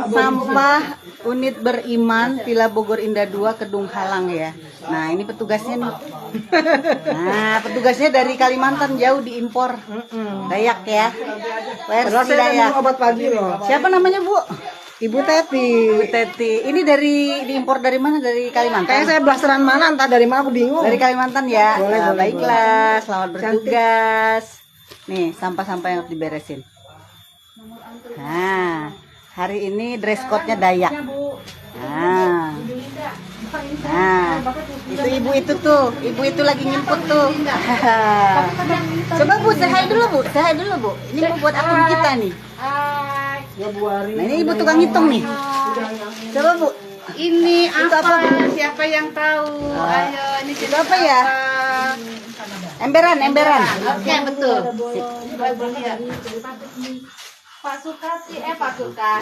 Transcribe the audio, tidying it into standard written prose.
sampah unit beriman Villa Bogor Indah 2 Kedung Halang ya. Nah ini petugasnya nih. Nah petugasnya dari Kalimantan jauh diimpor. Dayak ya. Versi Dayak. Obat pagi loh. Siapa namanya Bu? Ibu Teti. Bu Teti. Ini dari diimpor dari mana? Dari Kalimantan. Kayak saya blasteran mana entah dari mana aku bingung. Dari Kalimantan ya. Boleh, Nah, boleh, baiklah, selamat bertugas. Nih sampah-sampah yang harus diberesin. Nah, hari ini dress code-nya Dayak. Nah, itu ibu itu tuh, ibu itu lagi ngimput tuh. Coba Bu, say hi dulu Bu, say hi dulu Bu. Ini mau buat akun kita nih. Nah, ini ibu tukang hitung nih. Coba Bu. Ini Itu apa? apa, Bu? Siapa yang tahu? Ayo, ini Itu apa ya? Emberan, emberan. Oke, betul. Coba lihat. Pak Sukati, Pak Suka.